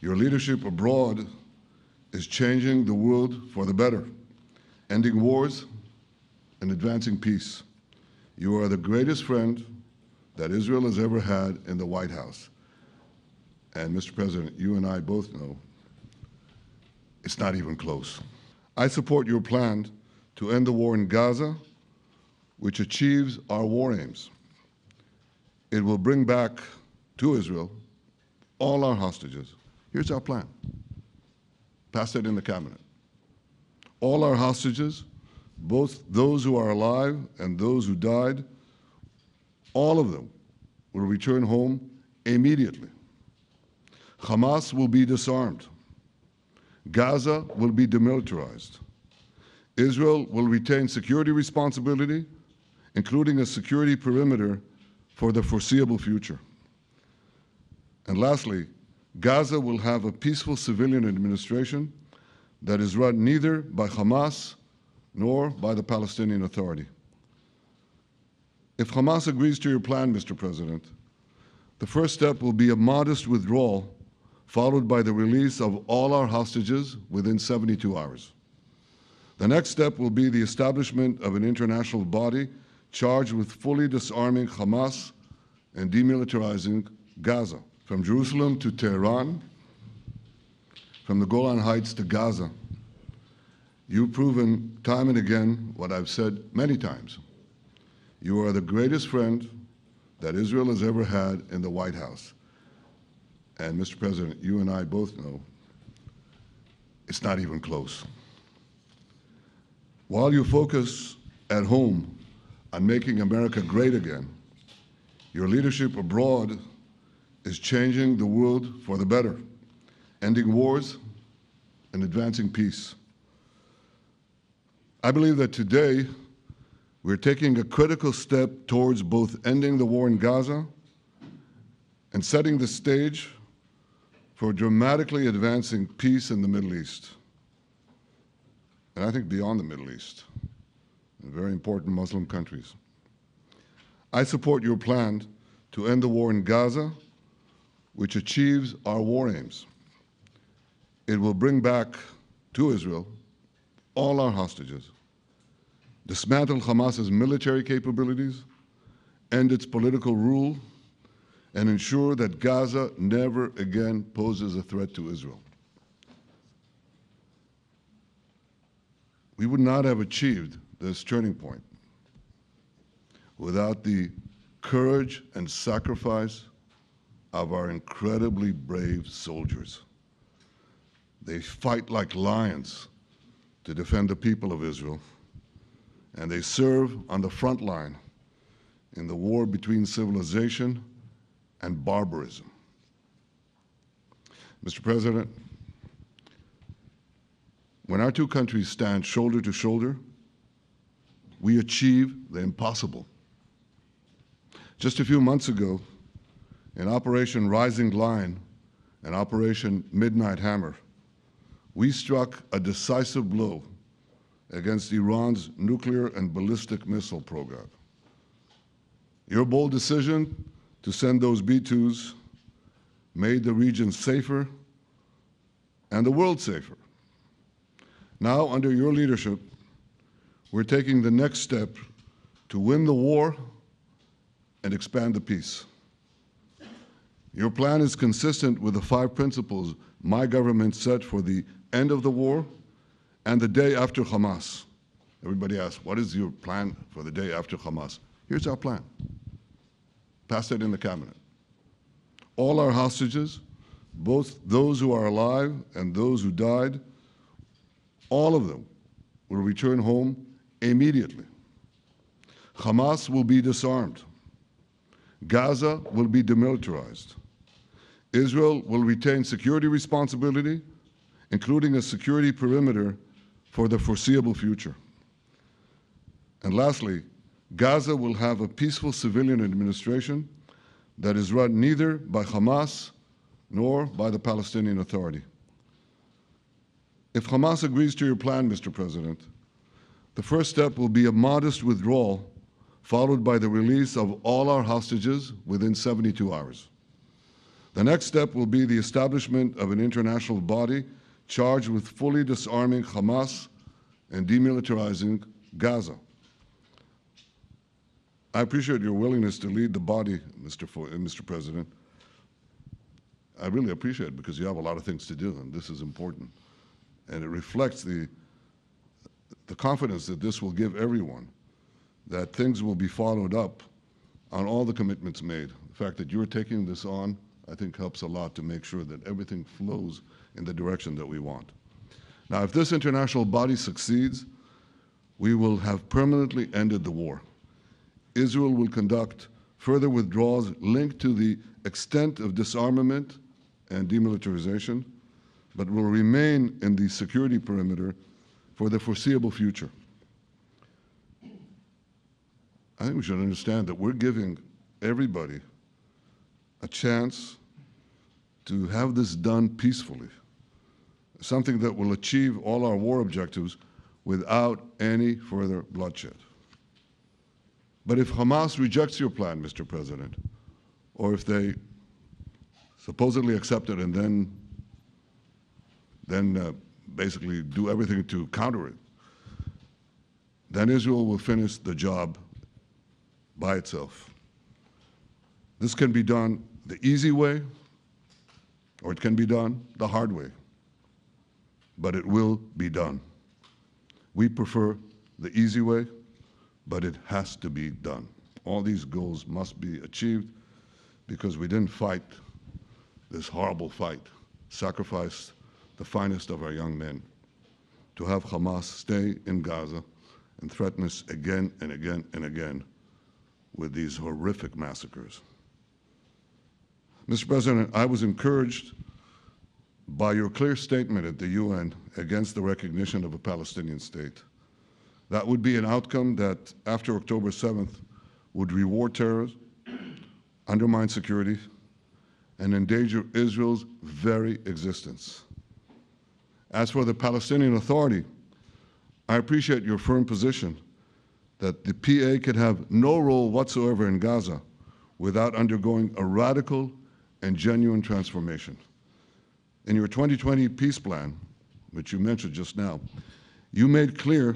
Your leadership abroad is changing the world for the better, ending wars and advancing peace. You are the greatest friend that Israel has ever had in the White House. And Mr. President, you and I both know it's not even close. I support your plan to end the war in Gaza, which achieves our war aims. It will bring back to Israel all our hostages. Here's our plan. Pass it in the cabinet. All our hostages, both those who are alive and those who died, all of them will return home immediately. Hamas will be disarmed. Gaza will be demilitarized. Israel will retain security responsibility, including a security perimeter for the foreseeable future. And lastly, Gaza will have a peaceful civilian administration that is run neither by Hamas nor by the Palestinian Authority. If Hamas agrees to your plan, Mr. President, the first step will be a modest withdrawal, followed by the release of all our hostages within 72 hours. The next step will be the establishment of an international body charged with fully disarming Hamas and demilitarizing Gaza. From Jerusalem to Tehran, from the Golan Heights to Gaza, you've proven time and again what I've said many times. You are the greatest friend that Israel has ever had in the White House. And Mr. President, you and I both know it's not even close. While you focus at home on making America great again, your leadership abroad is changing the world for the better, ending wars and advancing peace. I believe that today we're taking a critical step towards both ending the war in Gaza and setting the stage for dramatically advancing peace in the Middle East, and I think beyond the Middle East, in very important Muslim countries. I support your plan to end the war in Gaza, which achieves our war aims. It will bring back to Israel all our hostages, dismantle Hamas's military capabilities, end its political rule, and ensure that Gaza never again poses a threat to Israel. We would not have achieved this turning point without the courage and sacrifice of our incredibly brave soldiers. They fight like lions to defend the people of Israel, and they serve on the front line in the war between civilization and barbarism. Mr. President, when our two countries stand shoulder to shoulder, we achieve the impossible. Just a few months ago, in Operation Rising Lion and Operation Midnight Hammer, we struck a decisive blow against Iran's nuclear and ballistic missile program. Your bold decision to send those B-2s made the region safer and the world safer. Now, under your leadership, we're taking the next step to win the war and expand the peace. Your plan is consistent with the 5 principles my government set for the end of the war and the day after Hamas. Everybody asks, what is your plan for the day after Hamas? Here's our plan. Pass it in the cabinet. All our hostages, both those who are alive and those who died, all of them will return home immediately. Hamas will be disarmed. Gaza will be demilitarized. Israel will retain security responsibility, including a security perimeter for the foreseeable future. And lastly, Gaza will have a peaceful civilian administration that is run neither by Hamas nor by the Palestinian Authority. If Hamas agrees to your plan, Mr. President, the first step will be a modest withdrawal, followed by the release of all our hostages within 72 hours. The next step will be the establishment of an international body charged with fully disarming Hamas and demilitarizing Gaza. I appreciate your willingness to lead the body, Mr. President. I really appreciate it because you have a lot of things to do, and this is important. And it reflects the confidence that this will give everyone, that things will be followed up on all the commitments made. The fact that you're taking this on, I think, helps a lot to make sure that everything flows in the direction that we want. Now, if this international body succeeds, we will have permanently ended the war. Israel will conduct further withdrawals linked to the extent of disarmament and demilitarization, but will remain in the security perimeter for the foreseeable future. I think we should understand that we're giving everybody a chance to have this done peacefully, something that will achieve all our war objectives without any further bloodshed. But if Hamas rejects your plan, Mr. President, or if they supposedly accept it and then basically do everything to counter it, then Israel will finish the job by itself. This can be done the easy way, or it can be done the hard way, but it will be done. We prefer the easy way, but it has to be done. All these goals must be achieved because we didn't fight this horrible fight, sacrifice the finest of our young men to have Hamas stay in Gaza and threaten us again and again and again with these horrific massacres. Mr. President, I was encouraged by your clear statement at the UN against the recognition of a Palestinian state. That would be an outcome that, after October 7th, would reward terrorism, undermine security, and endanger Israel's very existence. As for the Palestinian Authority, I appreciate your firm position that the PA could have no role whatsoever in Gaza without undergoing a radical and genuine transformation. In your 2020 peace plan, which you mentioned just now, you made clear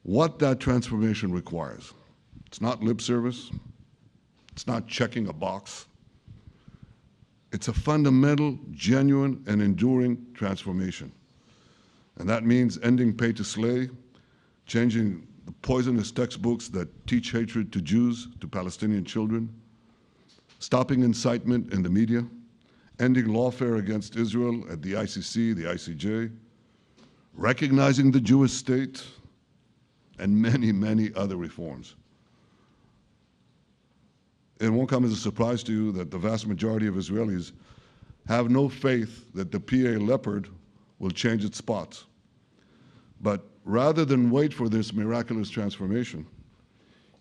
what that transformation requires. It's not lip service. It's not checking a box. It's a fundamental, genuine, and enduring transformation. And that means ending pay to slay, changing the poisonous textbooks that teach hatred to Jews, to Palestinian children, stopping incitement in the media, ending lawfare against Israel at the ICC, the ICJ, recognizing the Jewish state, and many, many other reforms. It won't come as a surprise to you that the vast majority of Israelis have no faith that the PA Leopard will change its spots. But rather than wait for this miraculous transformation,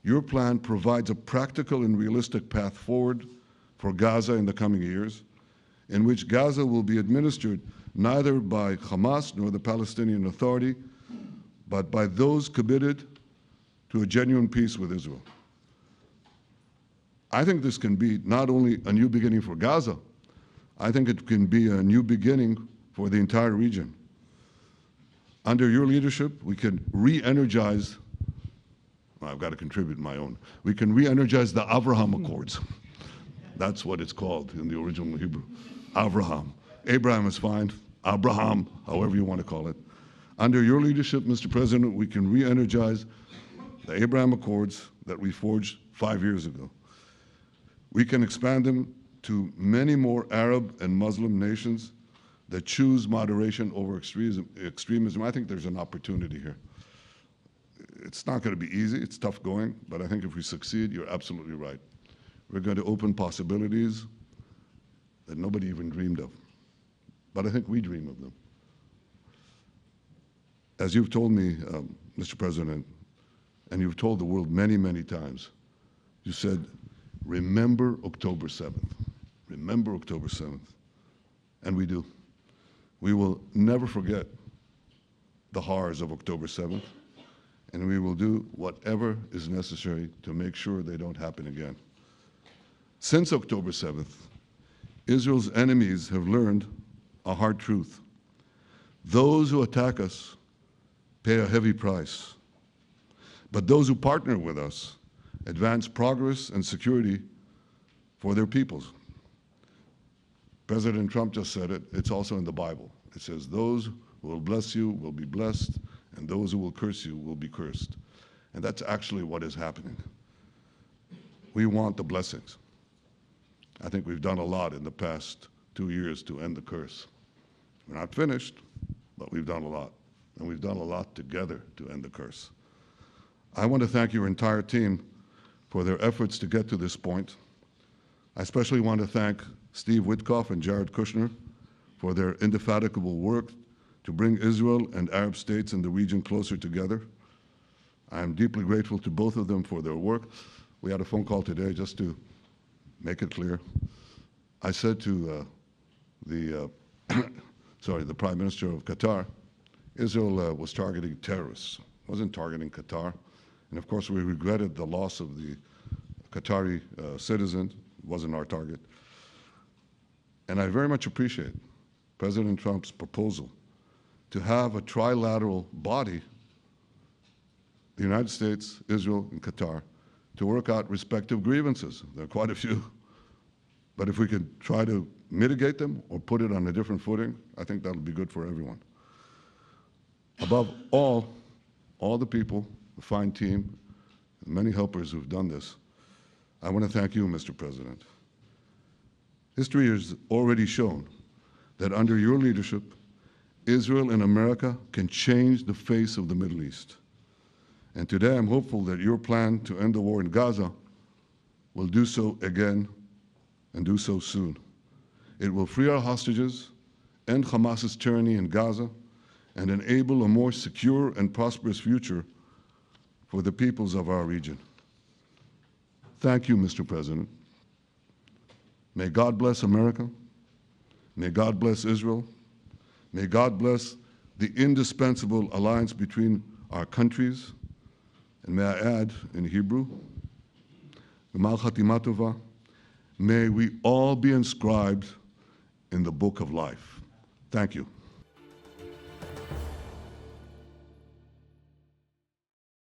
your plan provides a practical and realistic path forward for Gaza in the coming years, in which Gaza will be administered neither by Hamas nor the Palestinian Authority, but by those committed to a genuine peace with Israel. I think this can be not only a new beginning for Gaza, I think it can be a new beginning for the entire region. Under your leadership, we can re-energize, well, I've got to contribute my own, we can re-energize the Abraham Accords. That's what it's called in the original Hebrew, Abraham. Abraham is fine, Abraham, however you want to call it. Under your leadership, Mr. President, we can re-energize the Abraham Accords that we forged 5 years ago. We can expand them to many more Arab and Muslim nations that choose moderation over extremism. I think there's an opportunity here. It's not going to be easy, it's tough going, but I think if we succeed, you're absolutely right. We're going to open possibilities that nobody even dreamed of. But I think we dream of them. As you've told me, Mr. President, and you've told the world many, many times, you said, remember October 7th. Remember October 7th. And we do. We will never forget the horrors of October 7th, and we will do whatever is necessary to make sure they don't happen again. Since October 7th, Israel's enemies have learned a hard truth. Those who attack us pay a heavy price, but those who partner with us advance progress and security for their peoples. President Trump just said it. It's also in the Bible. It says, those who will bless you will be blessed, and those who will curse you will be cursed. And that's actually what is happening. We want the blessings. I think we've done a lot in the past 2 years to end the curse. We're not finished, but we've done a lot. And we've done a lot together to end the curse. I want to thank your entire team for their efforts to get to this point. I especially want to thank Steve Witkoff and Jared Kushner for their indefatigable work to bring Israel and Arab states in the region closer together. I am deeply grateful to both of them for their work. We had a phone call today just to make it clear. I said to the Prime Minister of Qatar, Israel was targeting terrorists, wasn't targeting Qatar. And of course, we regretted the loss of the Qatari citizen, wasn't our target. And I very much appreciate President Trump's proposal to have a trilateral body, the United States, Israel, and Qatar, to work out respective grievances. There are quite a few. But if we could try to mitigate them or put it on a different footing, I think that'll be good for everyone. Above all the people, the fine team, the many helpers who've done this, I want to thank you, Mr. President. History has already shown that under your leadership, Israel and America can change the face of the Middle East. And today I'm hopeful that your plan to end the war in Gaza will do so again and do so soon. It will free our hostages, end Hamas's tyranny in Gaza, and enable a more secure and prosperous future for the peoples of our region. Thank you, Mr. President. May God bless America. May God bless Israel. May God bless the indispensable alliance between our countries. And may I add in Hebrew, G'mal Chatima Tova, may we all be inscribed in the book of life. Thank you.